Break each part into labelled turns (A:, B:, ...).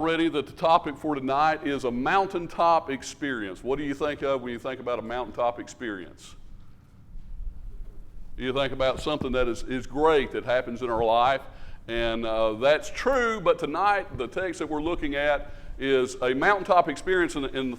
A: Already that the topic for tonight is a mountaintop experience. What do you think of when you think about a mountaintop experience? You think about something that is great that happens in our life, and that's true, but tonight the text that we're looking at is a mountaintop experience in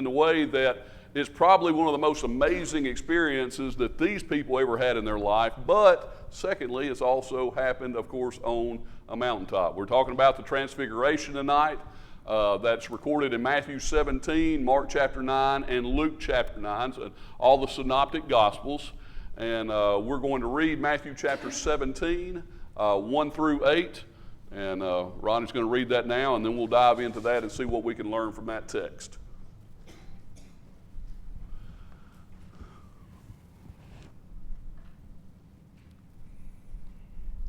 A: the way that it's probably one of the most amazing experiences that these people ever had in their life, but secondly, it's also happened, of course, on a mountaintop. We're talking about the Transfiguration tonight. That's recorded in Matthew 17, Mark chapter 9, and Luke chapter 9, so all the synoptic gospels. And we're going to read Matthew chapter 17, 1 through 8. And Ronnie's going to read that now, and then we'll dive into that and see what we can learn from that text.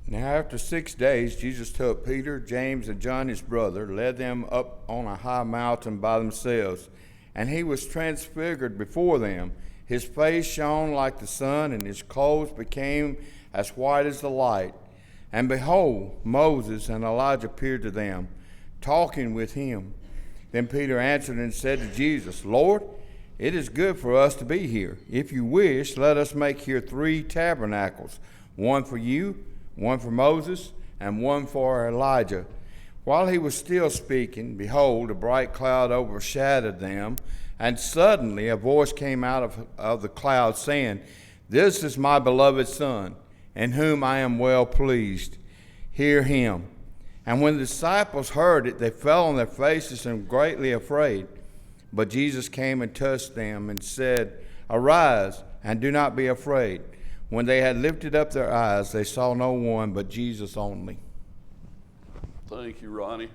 B: Now after 6 days, Jesus took Peter, James, and John his brother, led them up on a high mountain by themselves, and he was transfigured before them. His face shone like the sun, and his clothes became as white as the light. And behold, Moses and Elijah appeared to them, talking with him. Then Peter answered and said to Jesus, Lord, it is good for us to be here. If you wish, let us make here 3 tabernacles, one for you, one for Moses, and one for Elijah. While he was still speaking, behold, a bright cloud overshadowed them, and suddenly a voice came out of the cloud, saying, This is my beloved Son, in whom I am well pleased. Hear him. And when the disciples heard it, they fell on their faces and were greatly afraid. But Jesus came and touched them and said, Arise, and do not be afraid. When they had lifted up their eyes, they saw no one but Jesus only.
A: Thank you, Ronnie.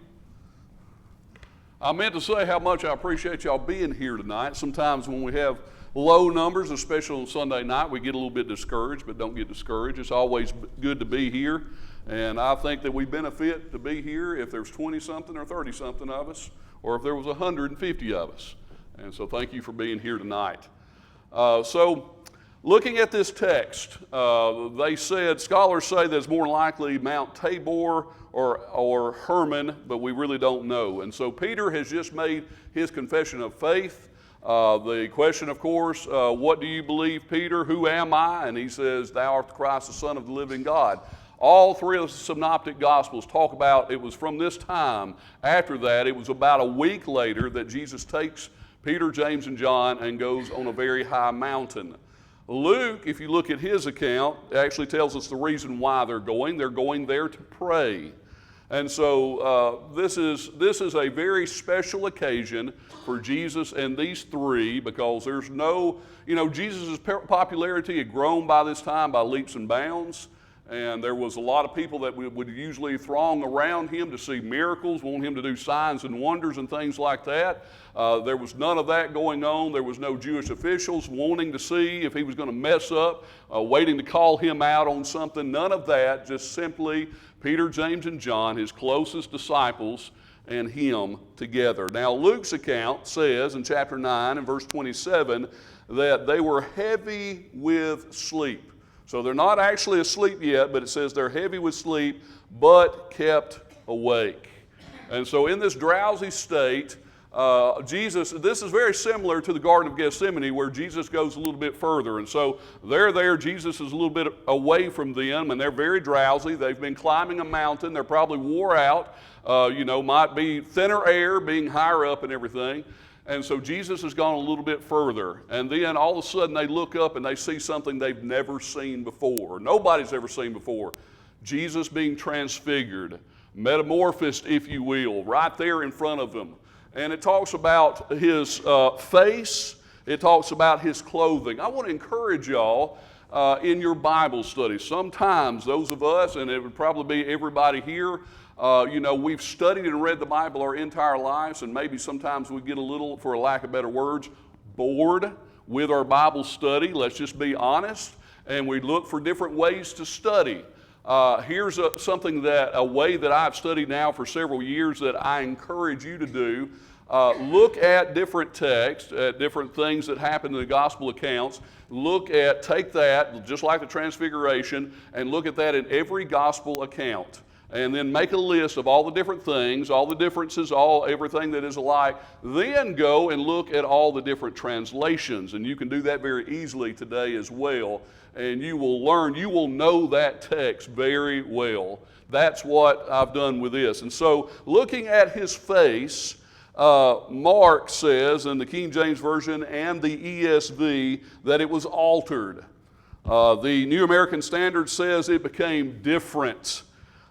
A: I meant to say how much I appreciate y'all being here tonight. Sometimes when we have low numbers, especially on Sunday night, we get a little bit discouraged, but don't get discouraged. It's always good to be here, and I think that we benefit to be here if there's 20-something or 30-something of us, or if there was 150 of us. And so thank you for being here tonight. Looking at this text, scholars say that it's more likely Mount Tabor or Hermon, but we really don't know. And so Peter has just made his confession of faith. The question, of course, what do you believe, Peter? Who am I? And he says, Thou art the Christ, the Son of the living God. All 3 of the synoptic gospels talk about it was from this time. After that, it was about a week later that Jesus takes Peter, James, and John and goes on a very high mountain. Luke, if you look at his account, actually tells us the reason why they're going. They're going there to pray. And so this is a very special occasion for Jesus and these 3 because there's no, Jesus' popularity had grown by this time by leaps and bounds. And there was a lot of people that would usually throng around him to see miracles, want him to do signs and wonders and things like that. There was none of that going on. There was no Jewish officials wanting to see if he was going to mess up, waiting to call him out on something. None of that, just simply Peter, James, and John, his closest disciples, and him together. Now, Luke's account says in chapter 9 and verse 27 that they were heavy with sleep. So they're not actually asleep yet, but it says they're heavy with sleep, but kept awake. And so in this drowsy state, this is very similar to the Garden of Gethsemane where Jesus goes a little bit further. And so they're there, Jesus is a little bit away from them, and they're very drowsy. They've been climbing a mountain. They're probably wore out, might be thinner air being higher up and everything. And so Jesus has gone a little bit further. And then all of a sudden they look up and they see something they've never seen before. Nobody's ever seen before. Jesus being transfigured, metamorphosed, if you will, right there in front of them. And it talks about his face. It talks about his clothing. I want to encourage y'all in your Bible study. Sometimes those of us, and it would probably be everybody here, we've studied and read the Bible our entire lives, and maybe sometimes we get a little, for a lack of better words, bored with our Bible study. Let's just be honest, and we look for different ways to study. Here's a way that I've studied now for several years that I encourage you to do. Look at different texts, at different things that happen in the gospel accounts. Take that, just like the Transfiguration, and look at that in every gospel account. and then make a list of all the different things, all the differences, everything that is alike. Then go and look at all the different translations, and you can do that very easily today as well. And you will learn, you will know that text very well. That's what I've done with this. And so, looking at his face, Mark says in the King James Version and the ESV that it was altered. The New American Standard says it became different.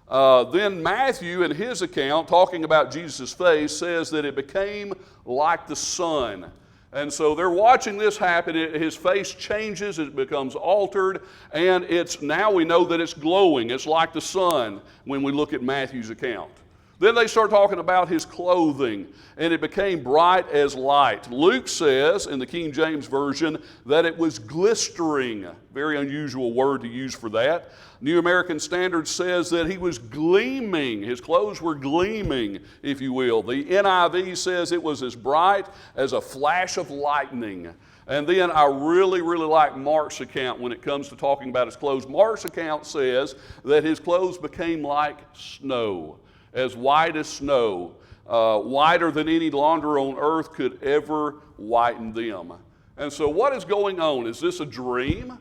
A: Then Matthew, in his account, talking about Jesus' face, says that it became like the sun. And so they're watching this happen. His face changes, it becomes altered, and now we know that it's glowing. It's like the sun when we look at Matthew's account. Then they start talking about his clothing, and it became bright as light. Luke says, in the King James Version, that it was glistering. Very unusual word to use for that. New American Standard says that he was gleaming. His clothes were gleaming, if you will. The NIV says it was as bright as a flash of lightning. And then I really, really like Mark's account when it comes to talking about his clothes. Mark's account says that his clothes became like snow. As white as snow, whiter than any launder on earth could ever whiten them. And so what is going on? Is this a dream?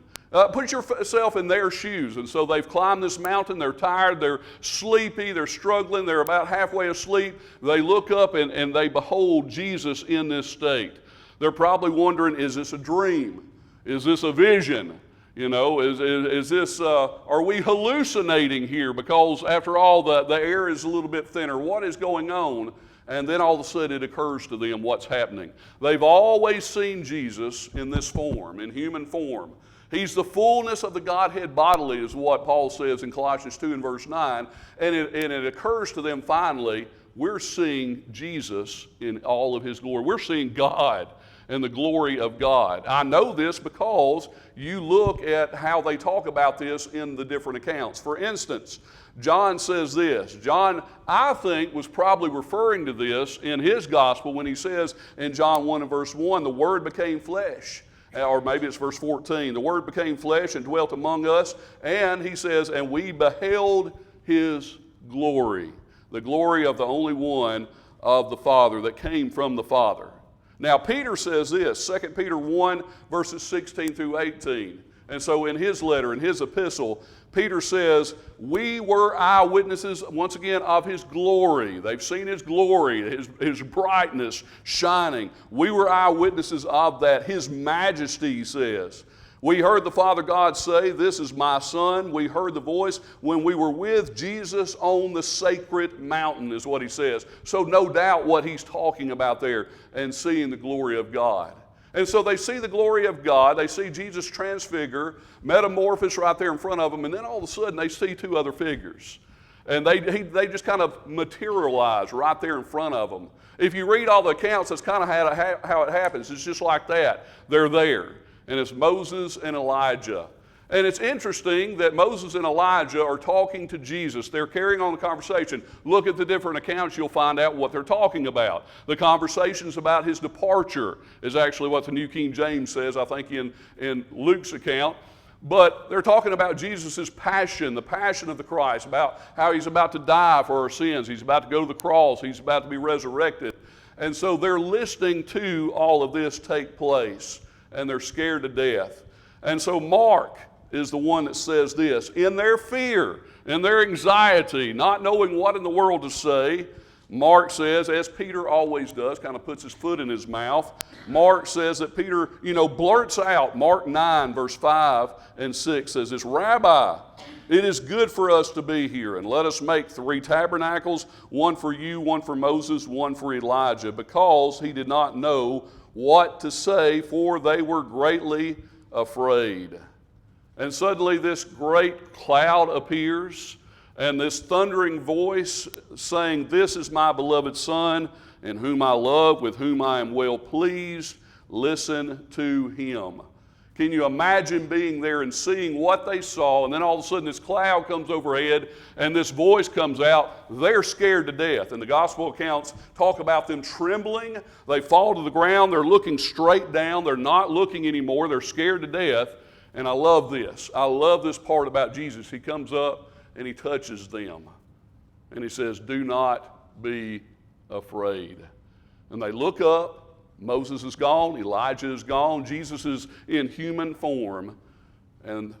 A: Put yourself in their shoes. And so they've climbed this mountain, they're tired, they're sleepy, they're struggling, they're about halfway asleep. They look up and they behold Jesus in this state. They're probably wondering, is this a dream? Is this a vision? You know, is this, are we hallucinating here? Because after all, the air is a little bit thinner. What is going on? And then all of a sudden it occurs to them what's happening. They've always seen Jesus in this form, in human form. He's the fullness of the Godhead bodily, is what Paul says in Colossians 2 and verse 9. And it occurs to them finally, we're seeing Jesus in all of his glory. We're seeing God and the glory of God. I know this because you look at how they talk about this in the different accounts. For instance, John says this. John, I think, was probably referring to this in his gospel when he says in John 1 and verse 1, the Word became flesh. Or maybe it's verse 14. The Word became flesh and dwelt among us. And he says, and we beheld his glory. The glory of the only one of the Father that came from the Father. Now, Peter says this, 2 Peter 1, verses 16 through 18. And so in his letter, in his epistle, Peter says, we were eyewitnesses, once again, of his glory. They've seen his glory, his brightness shining. We were eyewitnesses of that. His majesty, he says. We heard the Father God say, this is my Son. We heard the voice when we were with Jesus on the sacred mountain, is what he says. So no doubt what he's talking about there and seeing the glory of God. And so they see the glory of God. They see Jesus transfigure, metamorphose right there in front of them, and then all of a sudden they see two other figures. And they just kind of materialize right there in front of them. If you read all the accounts, that's kind of how it happens. It's just like that. They're there. And it's Moses and Elijah. And it's interesting that Moses and Elijah are talking to Jesus. They're carrying on the conversation. Look at the different accounts, you'll find out what they're talking about. The conversations about his departure is actually what the New King James says, I think, in Luke's account. But they're talking about Jesus' passion, the passion of the Christ, about how he's about to die for our sins. He's about to go to the cross. He's about to be resurrected. And so they're listening to all of this take place. And they're scared to death. And so Mark is the one that says this. In their fear, in their anxiety, not knowing what in the world to say, Mark says, as Peter always does, kind of puts his foot in his mouth. Mark says that Peter, blurts out. Mark 9, verse 5 and 6 says this, Rabbi, it is good for us to be here, and let us make 3 tabernacles, one for you, one for Moses, one for Elijah, because he did not know what to say, for they were greatly afraid. And suddenly this great cloud appears, and this thundering voice saying, this is my beloved Son, in whom I love, with whom I am well pleased. Listen to him. Can you imagine being there and seeing what they saw, and then all of a sudden this cloud comes overhead and this voice comes out? They're scared to death. And the gospel accounts talk about them trembling. They fall to the ground. They're looking straight down. They're not looking anymore. They're scared to death. And I love this. I love this part about Jesus. He comes up and he touches them. And he says, do not be afraid. And they look up. Moses is gone. Elijah is gone. Jesus is in human form. And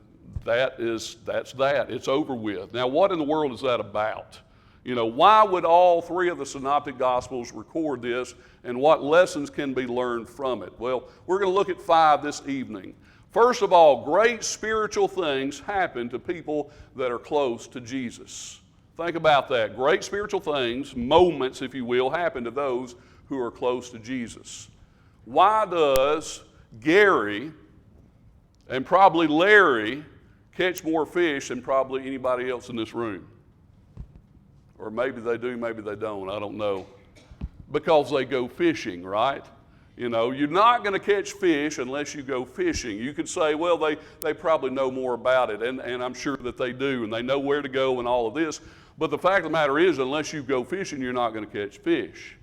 A: that's that. It's over with. Now, what in the world is that about? You know, why would all three of the synoptic gospels record this, and what lessons can be learned from it? Well, we're going to look at 5 this evening. First of all, great spiritual things happen to people that are close to Jesus. Think about that. Great spiritual things, moments, if you will, happen to those who are close to Jesus. Why does Gary and probably Larry catch more fish than probably anybody else in this room? Or maybe they do, maybe they don't, I don't know. Because they go fishing, right? You know, you're not going to catch fish unless you go fishing. You could say, well, they probably know more about it, and I'm sure that they do, and they know where to go and all of this. But the fact of the matter is, unless you go fishing, you're not going to catch fish.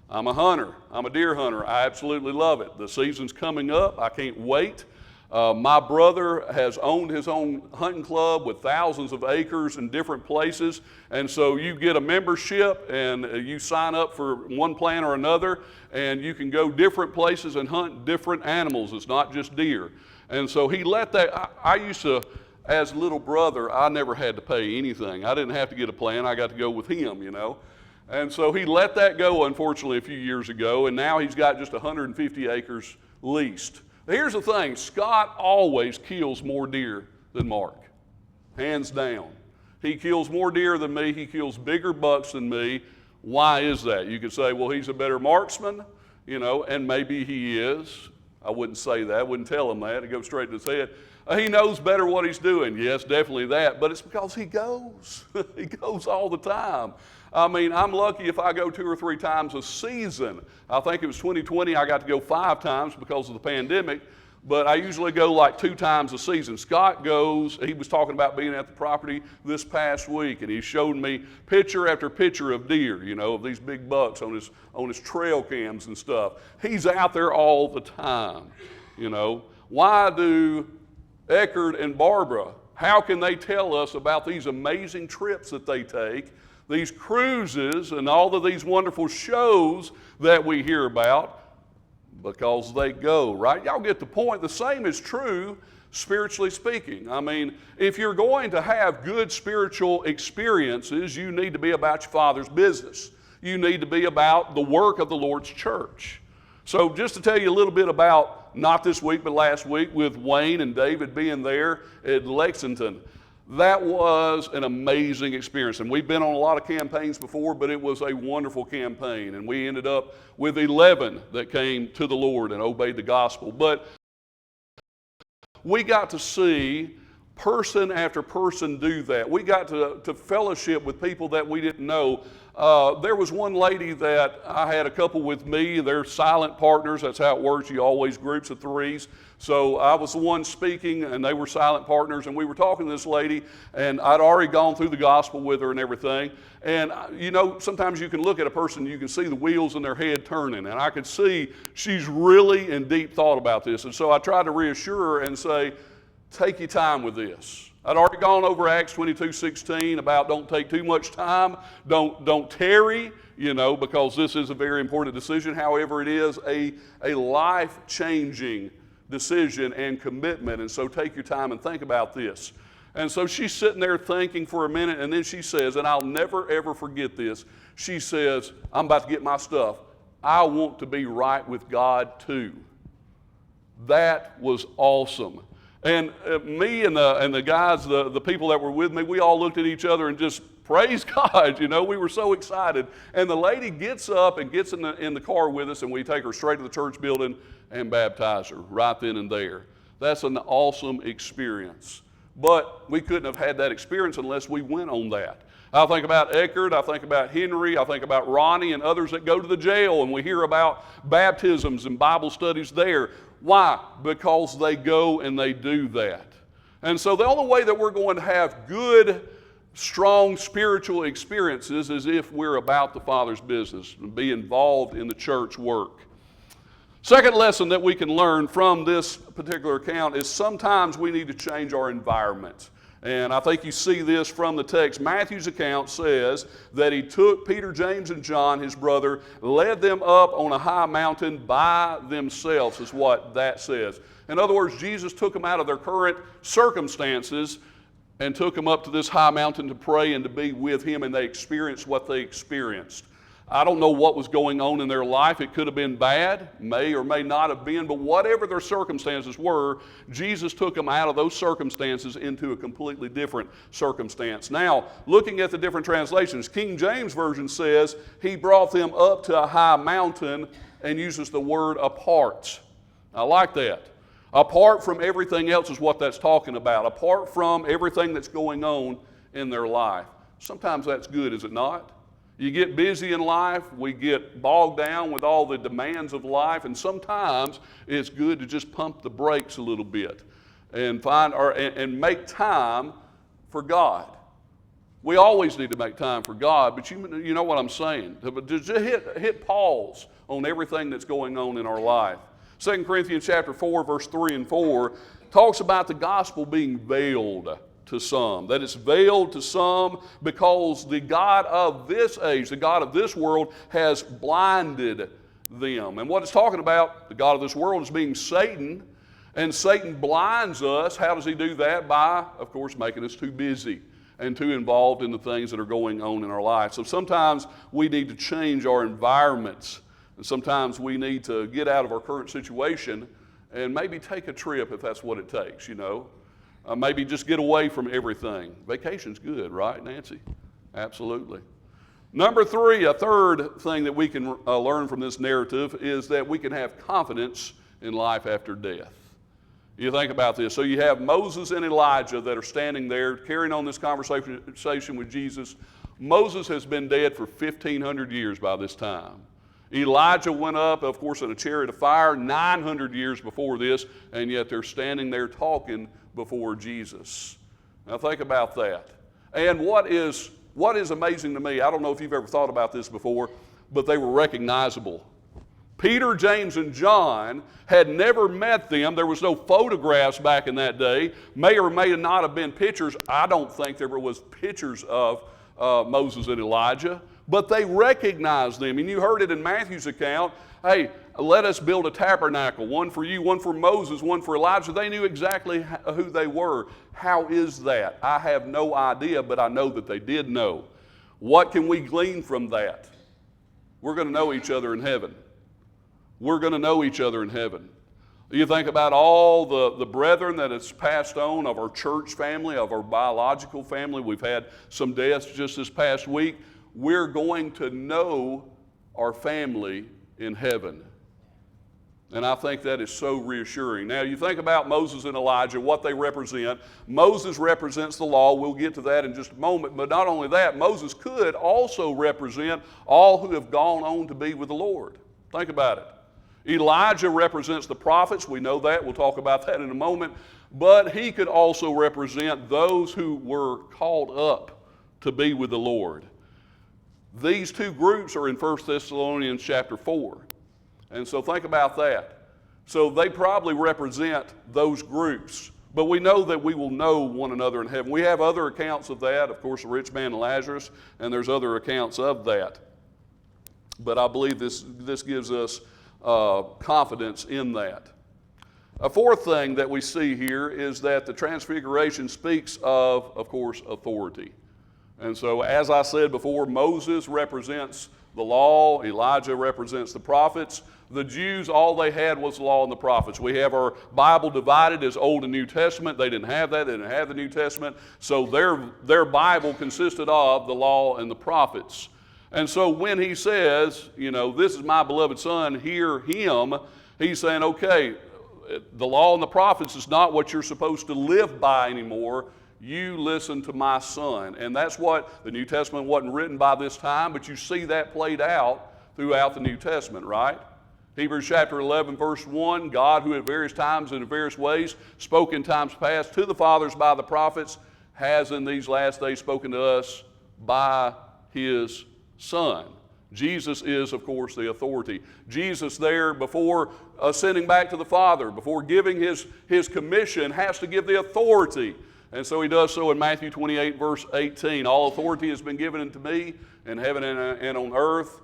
A: I'm a hunter. I'm a deer hunter. I absolutely love it. The season's coming up. I can't wait. My brother has owned his own hunting club with thousands of acres in different places, and so you get a membership and you sign up for one plan or another, and you can go different places and hunt different animals. It's not just deer. And so he let that, I used to, as little brother, I never had to pay anything. I didn't have to get a plan. I got to go with him, you know. And so he let that go, unfortunately, a few years ago, and now he's got just 150 acres leased. Here's the thing, Scott always kills more deer than Mark, hands down. He kills more deer than me. He kills bigger bucks than me. Why is that? You could say, well, he's a better marksman, you know, and maybe he is. I wouldn't say that. I wouldn't tell him that. It'd go straight to his head. He knows better what he's doing. Yes, definitely that. But it's because he goes. He goes all the time. I mean, I'm lucky if I go 2 or 3 times a season. I think it was 2020, I got to go 5 times because of the pandemic, but I usually go like 2 times a season. Scott goes, he was talking about being at the property this past week, and he showed me picture after picture of deer, you know, of these big bucks on his trail cams and stuff. He's out there all the time, you know. Why do Eckerd and Barbara, how can they tell us about these amazing trips that they take, these cruises and all of these wonderful shows that we hear about? Because they go, right? Y'all get the point. The same is true spiritually speaking. I mean, if you're going to have good spiritual experiences, you need to be about your Father's business. You need to be about the work of the Lord's church. So just to tell you a little bit about, not this week but last week, with Wayne and David being there at Lexington, that was an amazing experience. And we've been on a lot of campaigns before, but it was a wonderful campaign. And we ended up with 11 that came to the Lord and obeyed the gospel. But we got to see person after person do that. We got to fellowship with people that we didn't know. There was one lady that I had a couple with me. They're silent partners. That's how it works. You always groups of 3s. So I was the one speaking, and they were silent partners, and we were talking to this lady, and I'd already gone through the gospel with her and everything. And, you know, sometimes you can look at a person, you can see the wheels in their head turning, and I could see she's really in deep thought about this. And so I tried to reassure her and say, take your time with this. I'd already gone over Acts 22:16 about don't take too much time, don't tarry, you know, because this is a very important decision. However, it is a life-changing decision and commitment, and so take your time and think about this. And so she's sitting there thinking for a minute, and then she says, and I'll never ever forget this, she says, I'm about to get my stuff. I want to be right with God too. That was awesome. And me and the guys, the people that were with me, we all looked at each other and just praise God, you know, we were so excited. And the lady gets up and gets in the car with us, and we take her straight to the church building and baptize her right then and there. That's an awesome experience. But we couldn't have had that experience unless we went on that. I think about Eckerd, I think about Henry, I think about Ronnie and others that go to the jail, and we hear about baptisms and Bible studies there. Why? Because they go and they do that. And so the only way that we're going to have good, strong spiritual experiences is if we're about the Father's business and be involved in the church work. Second lesson that we can learn from this particular account is sometimes we need to change our environment. And I think you see this from the text. Matthew's account says that he took Peter, James, and John, his brother, led them up on a high mountain by themselves, is what that says. In other words, Jesus took them out of their current circumstances and took them up to this high mountain to pray and to be with him, and they experienced what they experienced. I don't know what was going on in their life. It could have been bad, may or may not have been, but whatever their circumstances were, Jesus took them out of those circumstances into a completely different circumstance. Now, looking at the different translations, King James Version says he brought them up to a high mountain and uses the word apart. I like that. Apart from everything else is what that's talking about. Apart from everything that's going on in their life. Sometimes that's good, is it not? You get busy in life, we get bogged down with all the demands of life, and sometimes it's good to just pump the brakes a little bit and and make time for God. We always need to make time for God, but you know what I'm saying. Just hit pause on everything that's going on in our life. 2 Corinthians chapter 4, verse 3 and 4 talks about the gospel being veiled to some. That it's veiled to some because the God of this age, the God of this world, has blinded them. And what it's talking about, the God of this world, is being Satan, and Satan blinds us. How does he do that? By, of course, making us too busy and too involved in the things that are going on in our life. So sometimes we need to change our environments, and sometimes we need to get out of our current situation and maybe take a trip if that's what it takes, you know. Maybe just get away from everything. Vacation's good, right, Nancy? Absolutely. Number three, a third thing that we can learn from this narrative is that we can have confidence in life after death. You think about this. So you have Moses and Elijah that are standing there carrying on this conversation with Jesus. Moses has been dead for 1,500 years by this time. Elijah went up, of course, in a chariot of fire 900 years before this, and yet they're standing there talking before Jesus. Now think about that. And what is amazing to me, I don't know if you've ever thought about this before, but they were recognizable. Peter, James, and John had never met them. There was no photographs back in that day. May or may not have been pictures. I don't think there was pictures of Moses and Elijah, but they recognized them. And you heard it in Matthew's account. Hey, let us build a tabernacle, one for you, one for Moses, one for Elijah. They knew exactly who they were. How is that? I have no idea, but I know that they did know. What can we glean from that? We're going to know each other in heaven. We're going to know each other in heaven. You think about all the brethren that has passed on of our church family, of our biological family. We've had some deaths just this past week. We're going to know our family in heaven. And I think that is so reassuring. Now, you think about Moses and Elijah, what they represent. Moses represents the law. We'll get to that in just a moment. But not only that, Moses could also represent all who have gone on to be with the Lord. Think about it. Elijah represents the prophets. We know that. We'll talk about that in a moment. But he could also represent those who were called up to be with the Lord. These two groups are in 1 Thessalonians chapter 4. And so think about that. So they probably represent those groups. But we know that we will know one another in heaven. We have other accounts of that. Of course, the rich man and Lazarus, and there's other accounts of that. But I believe this gives us confidence in that. A fourth thing that we see here is that the Transfiguration speaks of course, authority. And so, as I said before, Moses represents the law, Elijah represents the prophets. The Jews, all they had was the law and the prophets. We have our Bible divided as Old and New Testament. They didn't have that. They didn't have the New Testament. So their Bible consisted of the law and the prophets. And so when he says, you know, this is my beloved son, hear him, he's saying, okay, the law and the prophets is not what you're supposed to live by anymore. You listen to my son. And that's what the New Testament wasn't written by this time, but you see that played out throughout the New Testament, right? Hebrews chapter 11, verse 1, God, who at various times and in various ways spoke in times past to the fathers by the prophets, has in these last days spoken to us by his Son. Jesus is, of course, the authority. Jesus there, before ascending back to the Father, before giving his commission, has to give the authority. And so he does so in Matthew 28, verse 18. All authority has been given unto me in heaven and on earth.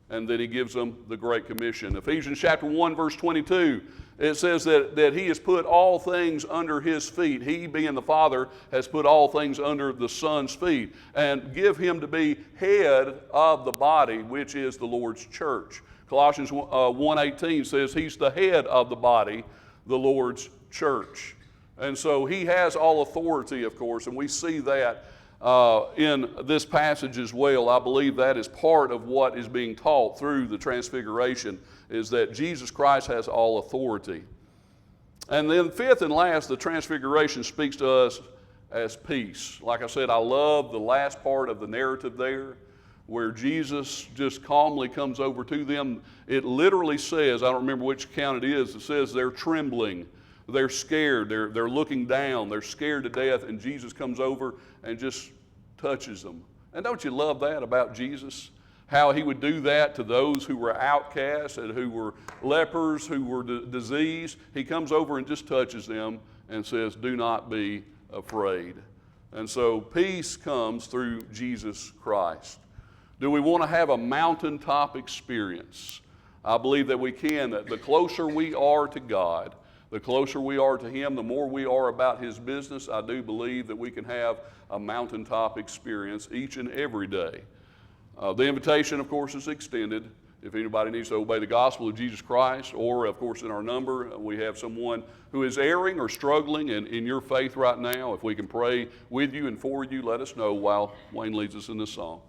A: And then he gives them the Great Commission. Ephesians chapter 1, verse 22, it says that he has put all things under his feet. He, being the Father, has put all things under the Son's feet, and give him to be head of the body, which is the Lord's church. Colossians 1:18 says he's the head of the body, the Lord's church. And so he has all authority, of course, and we see that in this passage as well. I believe that is part of what is being taught through the Transfiguration, is that Jesus Christ has all authority. And then fifth and last, the Transfiguration speaks to us as peace. Like I said, I love the last part of the narrative there, where Jesus just calmly comes over to them. It literally says, I don't remember which account it is, it says they're trembling. They're scared, they're looking down, they're scared to death, and Jesus comes over and just touches them. And don't you love that about Jesus? How he would do that to those who were outcasts and who were lepers, who were diseased. He comes over and just touches them and says, do not be afraid. And so peace comes through Jesus Christ. Do we want to have a mountaintop experience? I believe that we can. That the closer we are to God, the closer we are to him, the more we are about his business, I do believe that we can have a mountaintop experience each and every day. The invitation, of course, is extended. If anybody needs to obey the gospel of Jesus Christ, or, of course, in our number, we have someone who is erring or struggling in your faith right now. If we can pray with you and for you, let us know while Wayne leads us in this song.